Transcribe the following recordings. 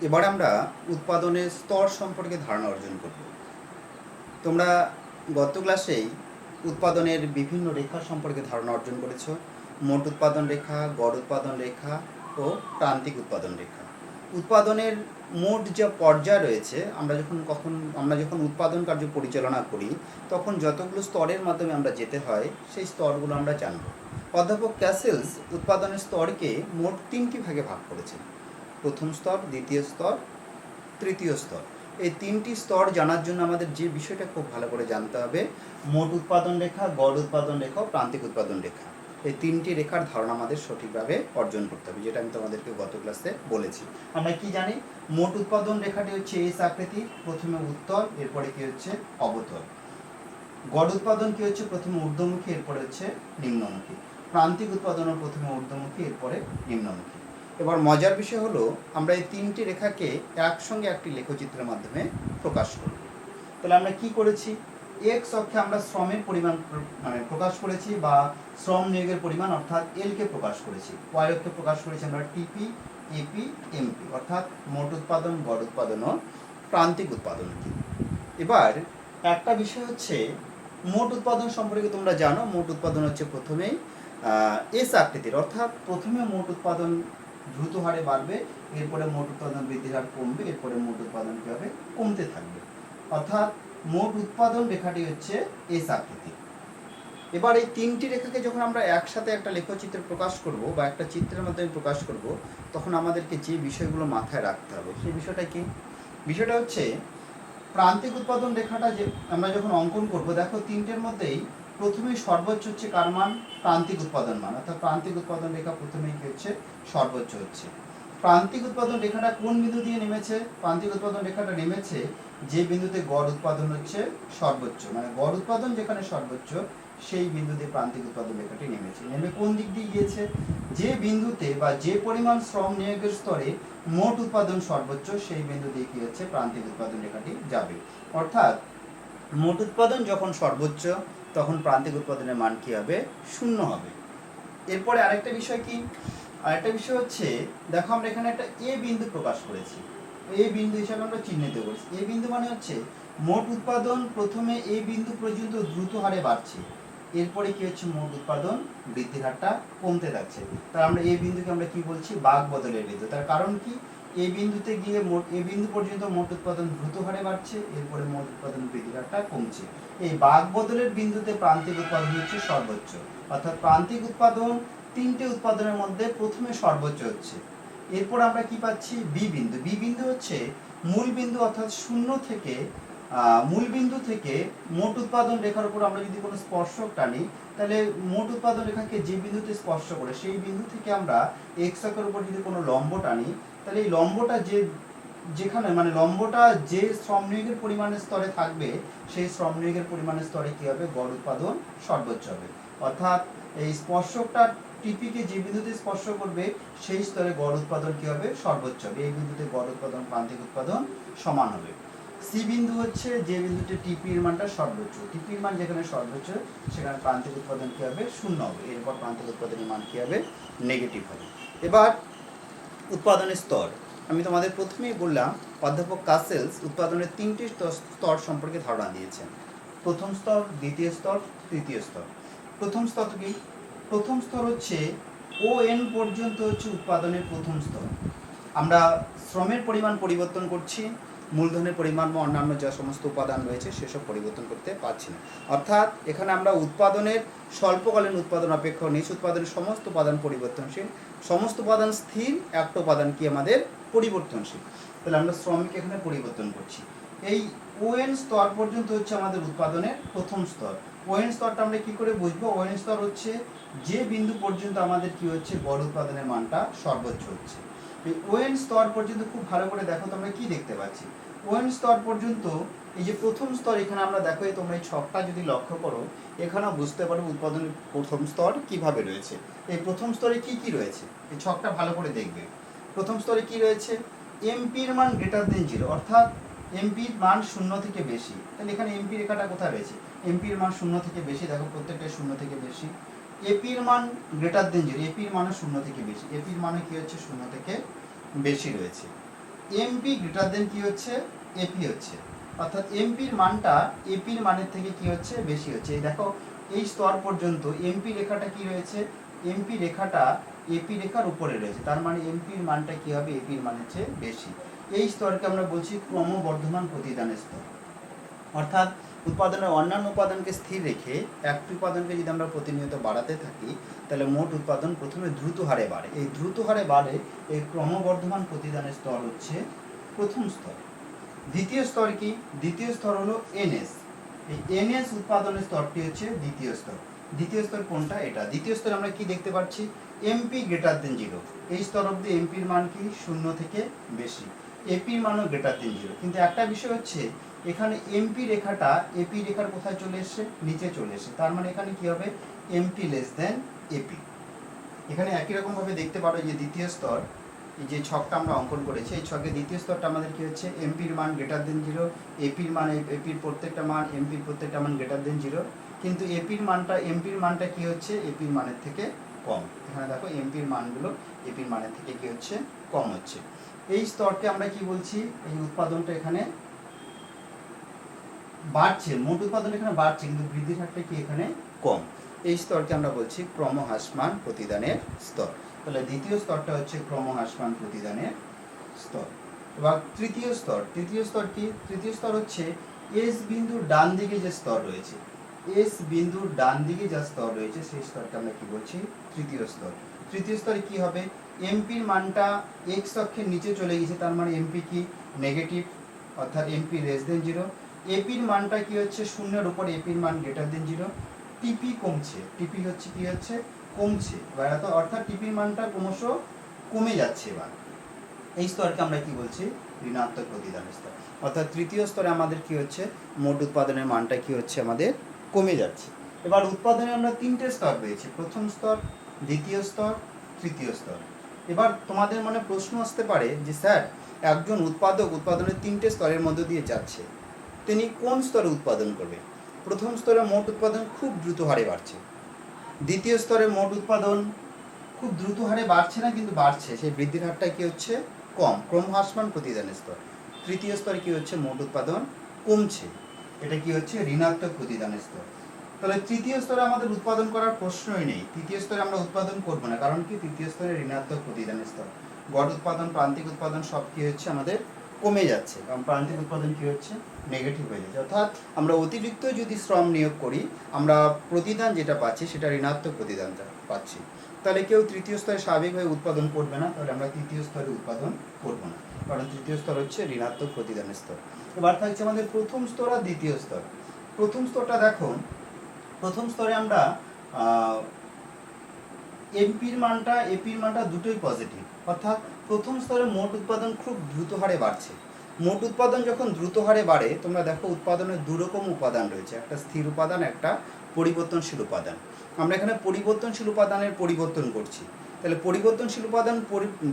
এবার আমরা উৎপাদনের স্তর সম্পর্কে ধারণা অর্জন করব। তোমরা গত ক্লাসেই উৎপাদনের বিভিন্ন রেখা সম্পর্কে ধারণা অর্জন করেছ। মোট উৎপাদন রেখা, গড় উৎপাদন রেখা ও প্রান্তিক উৎপাদন রেখা। উৎপাদনের মোট যে পর্যায় রয়েছে, আমরা যখন উৎপাদন কার্য পরিচালনা করি তখন যতগুলো স্তরের মাধ্যমে আমরা যেতে হয় সেই স্তরগুলো আমরা জানব। অধ্যাপক ক্যাসেলস উৎপাদনের স্তরকে মোট 3টি ভাগে ভাগ করেছেন: প্রথম স্তর, দ্বিতীয় স্তর, তৃতীয় স্তর। এই 3টি স্তর জানার জন্য আমাদের যে বিষয়টা খুব ভালো করে জানতে হবে, মোট উৎপাদন রেখা, গড় উৎপাদন রেখা ও প্রান্তিক উৎপাদন রেখা। এই 3টি রেখার ধারণা আমাদের সঠিকভাবে অর্জন করতে হবে, যেটা আমি তোমাদেরকে গত ক্লাসে বলেছি। আমরা কি জানি, মোট উৎপাদন রেখাটি হচ্ছে এস আকৃতি, প্রথমে উত্তল, এরপরে কি হচ্ছে অবতল। গড় উৎপাদন কি হচ্ছে, প্রথমে ঊর্ধ্বমুখী, এরপরে হচ্ছে নিম্নমুখী। প্রান্তিক উৎপাদনও প্রথমে ঊর্ধ্বমুখী, এরপরে নিম্নমুখী। এবার মজার বিষয় হলো, আমরা এই 3টি রেখাকে একসঙ্গে একটি লেখচিত্রের মাধ্যমে প্রকাশ করব। তাহলে আমরা কি করেছি, এক্স অক্ষে আমরা শ্রমের পরিমাণ প্রকাশ করেছি, বা শ্রম নিয়োগের পরিমাণ অর্থাৎ এল কে প্রকাশ করেছি। ওয়াই অক্ষে প্রকাশ করেছি আমরা টিপি, এপি, এমপি, অর্থাৎ মোট উৎপাদন, গড় উৎপাদন ও প্রান্তিক উৎপাদন কি। এবার একটা বিষয় হচ্ছে, মোট উৎপাদন সম্পর্কে তোমরা জানো, মোট উৎপাদন হচ্ছে প্রথমেই এস আকৃতির, অর্থাৎ প্রথমে মোট উৎপাদন দ্রুত হারে বাড়বে, এরপরে মোট উৎপাদন বৃদ্ধির হার কমবে, এরপরে মোট উৎপাদন কী হবে, কমতে থাকবে। অর্থাৎ মোট উৎপাদন রেখাটি হচ্ছে এস আকৃতি। এবার এই 3টি রেখাকে যখন আমরা একসাথে একটা লেখচিত্রে প্রকাশ করব বা একটা চিত্রের মাধ্যমে প্রকাশ করব, তখন আমাদেরকে যে বিষয়গুলো মাথায় রাখতে হবে সেই বিষয়টা কি, বিষয়টা হচ্ছে প্রান্তিক উৎপাদন রেখাটা যে আমরা যখন অঙ্কন করব, দেখো 3টের মধ্যেই প্রথমেই সর্বোচ্চ হচ্ছে কার মান, প্রান্তিক উৎপাদন মান, অর্থাৎ প্রান্তিক উৎপাদন রেখা প্রথমেই কি হচ্ছে, সর্বোচ্চ হচ্ছে। প্রান্তিক উৎপাদন রেখাটা কোন বিন্দু দিয়ে নেমেছে, প্রান্তিক উৎপাদন রেখাটা নেমেছে যে বিন্দুতে গড় উৎপাদন হচ্ছে সর্বোচ্চ, মানে গড় উৎপাদন যেখানে সর্বোচ্চ সেই বিন্দুতে প্রান্তিক উৎপাদন রেখাটি নেমেছে। নেমে কোন দিক দিয়ে গিয়েছে, যে বিন্দুতে বা যে পরিমাণ শ্রম নিয়োগের স্তরে মোট উৎপাদন সর্বোচ্চ সেই বিন্দু দিয়ে কি হচ্ছে, প্রান্তিক উৎপাদন রেখাটি যাবে। অর্থাৎ মোট উৎপাদন যখন সর্বোচ্চ তখন প্রান্তিক উৎপাদনের মান কি হবে, 0 হবে। এরপরে আরেকটা বিষয় কি, আরেকটা বিষয় হচ্ছে, দেখো আমরা এখানে একটা এ বিন্দু প্রকাশ করেছি, এ বিন্দু হিসাবে আমরা চিহ্নিত করেছি। এ বিন্দু মানে হচ্ছে মোট উৎপাদন প্রথমে এ বিন্দু পর্যন্ত দ্রুত হারে বাড়ছে, এরপরে কি হচ্ছে, মোট উৎপাদন বৃদ্ধির হারটা কমতে থাকছে। তার আমরা এই বিন্দুকে আমরা কি বলছি, বাঁক বদলের বিন্দু। তার কারণ কি, এই বিন্দুতে গিয়ে এই বিন্দু পর্যন্ত মোট উৎপাদন দ্রুত হারে বাড়ছে, এরপরে মোট উৎপাদন বৃদ্ধির হারটা কমছে। এই বাঁক বদলের বিন্দুতে প্রান্তিক উৎপাদন হচ্ছে সর্বোচ্চ, অর্থাৎ প্রান্তিক উৎপাদন 3টে উৎপাদনের মধ্যে প্রথমে সর্বোচ্চ হচ্ছে। এরপর আমরা কি পাচ্ছি, বি বিন্দু। বি বিন্দু হচ্ছে মূল বিন্দু, অর্থাৎ মূল বিন্দু থেকে মোট উৎপাদন রেখার উপর আমরা যদি কোনো স্পর্শক টানি, তাহলে মোট উৎপাদন রেখাকে যে বিন্দুতে স্পর্শ করে সেই বিন্দু থেকে আমরা এক্স অক্ষের উপর যদি কোনো লম্ব টানি, তাহলে এই লম্বটা যেখানে মানে লম্বটা যে শ্রম নিয়োগের পরিমাণের স্তরে থাকবে সেই শ্রম নিয়োগের পরিমাণের স্তরে কি হবে, গড় উৎপাদন সর্বোচ্চ হবে। অর্থাৎ এই স্পর্শকটা টিপিকে যে বিন্দুতে স্পর্শ করবে সেই স্তরে গড় উৎপাদন কি হবে, সর্বোচ্চ হবে। এই বিন্দুতে গড় উৎপাদন প্রান্তিক উৎপাদন সমান হবে। সি বিন্দু হচ্ছে যে বিন্দুতে টিপির মানটা সর্বোচ্চ, টিপির মান যেখানে সর্বোচ্চ সেখানে প্রান্তিক উৎপাদন কি হবে, 0 হবে। এরপর প্রান্তিক উৎপাদনের মান কি হবে, নেগেটিভ হবে। এবার উৎপাদনের স্তর, আমি তোমাদের প্রথমেই বললাম অধ্যাপক কাসেলস উৎপাদনের 3টি স্তর সম্পর্কে ধারণা দিয়েছেন: প্রথম স্তর, দ্বিতীয় স্তর, তৃতীয় স্তর। প্রথম স্তর কি, প্রথম স্তর হচ্ছে ও এন পর্যন্ত হচ্ছে উৎপাদনের প্রথম স্তর। আমরা শ্রমের পরিমাণ পরিবর্তন করছি, মূলধনের পরিমাণ বা অন্যান্য যা সমস্ত উপাদান রয়েছে সেসব পরিবর্তন করতে পারছি না। অর্থাৎ এখানে আমরা উৎপাদনের স্বল্পকালীন উৎপাদন অপেক্ষা নিচ উৎপাদনের সমস্ত উপাদান পরিবর্তনশীল, সমস্ত উপাদান স্থির, একটা উপাদান কি আমাদের পরিবর্তনশীল। তাহলে আমরা শ্রমিক এখানে পরিবর্তন করছি। এই ওএন স্তর পর্যন্ত হচ্ছে আমাদের উৎপাদনের প্রথম স্তর। ওএন স্তরটা আমরা কি করে বুঝবো, ওএন স্তর হচ্ছে যে বিন্দু পর্যন্ত আমাদের কি হচ্ছে, গড় উৎপাদনের মানটা সর্বোচ্চ হচ্ছে। এই ওএন স্তর পর্যন্ত খুব ভালো করে দেখো তো আমরা কি দেখতে পাচ্ছি, ওএন স্তর পর্যন্ত এই যে প্রথম স্তর, এখানে আমরা দেখো তোমরা এই ছকটা যদি লক্ষ্য করো, এখানেও বুঝতে পারো উৎপাদনের প্রথম স্তর কিভাবে রয়েছে। এই প্রথম স্তরে কি কি রয়েছে, এই ছকটা ভালো করে দেখবে। প্রথম স্তরে কি রয়েছে, এমপির মান গ্রেটার দেন 0, অর্থাৎ এমপির মান 0 থেকে বেশি। তাহলে এখানে এমপি রেখাটা কোথায় রয়েছে, এমপির মান 0 থেকে বেশি, দেখো প্রত্যেকটা 0 থেকে বেশি। এপির মান গ্রেটার দেন 0, এপির মানও 0 থেকে বেশি, এপির মানে কি হচ্ছে 0 থেকে বেশি রয়েছে। এমপি গ্রেটার দেন কি হচ্ছে, এপি হচ্ছে, অর্থাৎ এমপির মানটা এপির মানের থেকে কি হচ্ছে, বেশি হচ্ছে। এই দেখো এই স্তর পর্যন্ত এমপি রেখাটা কি রয়েছে, এমপি রেখাটা এপি রেখার উপরে রয়েছে, তার মানে এমপির মানটা কি হবে, এপির মানের চেয়ে বেশি। এই স্তরকে আমরা বলছি ক্রমবর্ধমান প্রতিদানের স্তর। অর্থাৎ উৎপাদনের অন্যান্য উপাদানকে স্থির রেখে একটি উপাদানকে যদি আমরা প্রতিনিয়ত বাড়াতে থাকি, তাহলে মোট উৎপাদন প্রথমে দ্রুত হারে বাড়ে। এই দ্রুত হারে বাড়ে এই ক্রমবর্ধমান প্রতিদানের স্তর হচ্ছে প্রথম স্তর। দ্বিতীয় স্তর কি, দ্বিতীয় স্তর হলো এনএস। এই এনএস উৎপাদনের স্তরটি হচ্ছে দ্বিতীয় স্তর। দ্বিতীয় স্তর কোনটা, এটা। দ্বিতীয় স্তরে আমরা কি দেখতে পাচ্ছি, এমপি গ্রেটার দেন 0। এই স্তর অবধি এমপির মান কি 0 থেকে বেশি, এপির মানও গ্রেটার দেন 0। কিন্তু একটা বিষয় হচ্ছে এখানে এমপি রেখাটা এপি রেখার কোথায় চলে এসছে, নিচে চলে এসছে, তার মানে এখানে কি হবে, এমপি লেস দেন এপি। এখানে একই রকম ভাবে দেখতে পারো যে দ্বিতীয় স্তর, এই যে ছকটা আমরা অঙ্কন করেছি, এই ছকে দ্বিতীয় স্তরটা আমাদের কি হচ্ছে, এমপির মান গ্রেটার দেন 0, এপির মান, এপির প্রত্যেকটা মান, এমপির প্রত্যেকটা মান গ্রেটার দেন 0, কিন্তু এপির মানটা কি হচ্ছে, এপির মানের থেকে কম। এখানে দেখো এমপির মানগুলো এপির মানের থেকে কি হচ্ছে, কম হচ্ছে। এই স্তরকে আমরা কি বলছি, এই উৎপাদনটা এখানে বাড়ছে, মোট উৎপাদন এখানে বাড়ছে, কিন্তু বৃদ্ধির হারটা কি এখানে কম। এই স্তরকে আমরা বলছি ক্রমহ্রাসমান প্রতিদানের স্তর। তাহলে দ্বিতীয় স্তরটা হচ্ছে ক্রমহ্রাসমান প্রতিদানের স্তর। এবার তৃতীয় স্তর, তৃতীয় স্তর কি, তৃতীয় স্তর হচ্ছে এস বিন্দুর ডান দিকে যে স্তর রয়েছে, এস বিন্দুর ডান দিকে যা স্তর রয়েছে সেই স্তরকে আমরা কি বলছি, তৃতীয় স্তর। তৃতীয় স্তরে কি হবে, এমপির মানটা এক্স অক্ষের নিচে চলে গেছে, তার মানে এমপি কি নেগেটিভ, অর্থাৎ এমপি লেস দেন 0। এপির মানটা কি হচ্ছে, 0-এর উপর এপির মান গ্রেটার দেন 0। টিপি কমছে, টিপি হচ্ছে কি হচ্ছে, কমছে, অর্থাৎ টিপির মানটা ক্রমশ কমে যাচ্ছে। এবার এই স্তরকে আমরা কি বলছি, ঋণাত্মক প্রতিদানের স্তর। অর্থাৎ তৃতীয় স্তরে আমাদের কি হচ্ছে, মোট উৎপাদনের মানটা কি হচ্ছে, আমাদের কমে যাচ্ছে। এবার উৎপাদনে আমরা 3টে স্তর পেয়েছি, প্রথম স্তর, দ্বিতীয় স্তর, তৃতীয় স্তর। এবার তোমাদের মনে প্রশ্ন আসতে পারে যে স্যার, একজন উৎপাদক উৎপাদনের 3টে স্তরের মধ্য দিয়ে যাচ্ছে, তিনি কোন স্তরে উৎপাদন করবে? প্রথম স্তরে মোট উৎপাদন খুব দ্রুত হারে বাড়ছে, দ্বিতীয় স্তরে মোট উৎপাদন খুব দ্রুত হারে বাড়ছে না, কিন্তু বাড়ছে, সেই বৃদ্ধির হারটা কি হচ্ছে, কম, ক্রমহ্রাসমান প্রতিদানের স্তর। তৃতীয় স্তরে কি হচ্ছে, মোট উৎপাদন কমছে, এটা কি হচ্ছে, ঋণাত্মক প্রতিদানের স্তর। তাহলে তৃতীয় স্তরে আমাদের উৎপাদন করার প্রশ্নই নেই, তৃতীয় স্তরে আমরা উৎপাদন করবো না, কারণ কি, তৃতীয় স্তরে ঋণাত্মক প্রতিদানের স্তর। গড় উৎপাদন, প্রান্তিক উৎপাদন সব কি হচ্ছে, আমাদের কমে যাচ্ছে, কারণ প্রান্তিক উৎপাদন কি হচ্ছে, নেগেটিভ হয়ে যাচ্ছে। অর্থাৎ আমরা অতিরিক্ত যদি শ্রম নিয়োগ করি, আমরা প্রতিদান যেটা পাচ্ছি সেটা ঋণাত্মক প্রতিদানটা পাচ্ছি। তাহলে কেউ তৃতীয় স্তরে স্বাভাবিকভাবে উৎপাদন করবে না, তাহলে আমরা তৃতীয় স্তরে উৎপাদন করবো না, কারণ তৃতীয় স্তর হচ্ছে ঋণাত্মক প্রতিদানের স্তর। এবার থাকছে আমাদের প্রথম স্তর আর দ্বিতীয় স্তর। প্রথম স্তরটা দেখো, প্রথম স্তরে আমরা এমপির মানটা এপির মানটা দুটোই পজিটিভ, অর্থাৎ প্রথম স্তরে মোট উৎপাদন খুব দ্রুত হারে বাড়ছে। মোট উৎপাদন যখন দ্রুত হারে বাড়ে, তোমরা দেখো উৎপাদনের দুরকম উপাদান রয়েছে, একটা স্থির উপাদান, একটা পরিবর্তনশীল উপাদান। আমরা এখানে পরিবর্তনশীল উপাদানের পরিবর্তন করছি, তাহলে পরিবর্তনশীল উপাদান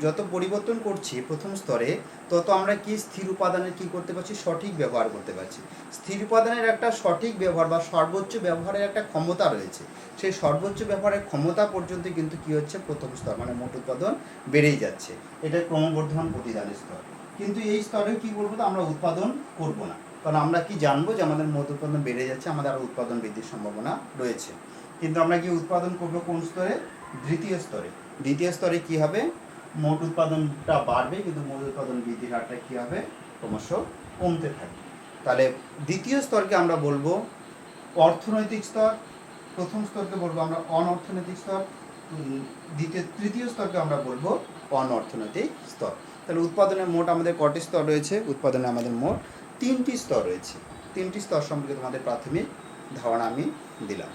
যত পরিবর্তন করছি প্রথম স্তরে, তত আমরা কি স্থির উপাদানের কি করতে পারছি, সঠিক ব্যবহার করতে পারছি। স্থির উপাদানের একটা সঠিক ব্যবহার বা সর্বোচ্চ ব্যবহারের একটা ক্ষমতা রয়েছে, সেই সর্বোচ্চ ব্যবহারের ক্ষমতা পর্যন্ত কিন্তু কি হচ্ছে, প্রথম স্তর, মানে মোট উৎপাদন বেড়েই যাচ্ছে, এটা ক্রমবর্ধমান প্রতিদানের স্তর। কিন্তু এই স্তরে কি বলবো, তো আমরা উৎপাদন করব না, কারণ আমরা কি জানবো যে আমাদের মোট উৎপাদন বেড়ে যাচ্ছে, আমাদের আরও উৎপাদন বৃদ্ধির সম্ভাবনা রয়েছে। কিন্তু আমরা কি উৎপাদন করবো কোন স্তরে, দ্বিতীয় স্তরে। দ্বিতীয় স্তরে কি হবে, মোট উৎপাদনটা বাড়বে, কিন্তু মোট উৎপাদন বৃদ্ধির হারটা কি হবে, ক্রমশ কমতে থাকবে। তাহলে দ্বিতীয় স্তরকে আমরা বলবো অর্থনৈতিক স্তর, প্রথম স্তরকে বলবো আমরা অনঅর্থনৈতিক স্তর, তৃতীয় স্তরকে আমরা বলবো অনঅর্থনৈতিক স্তর। তাহলে উৎপাদনের মোট আমাদের কটি স্তর রয়েছে, উৎপাদনে আমাদের মোট 3টি স্তর রয়েছে। 3টি স্তর সম্পর্কে তোমাদের প্রাথমিক ধারণা আমি দিলাম।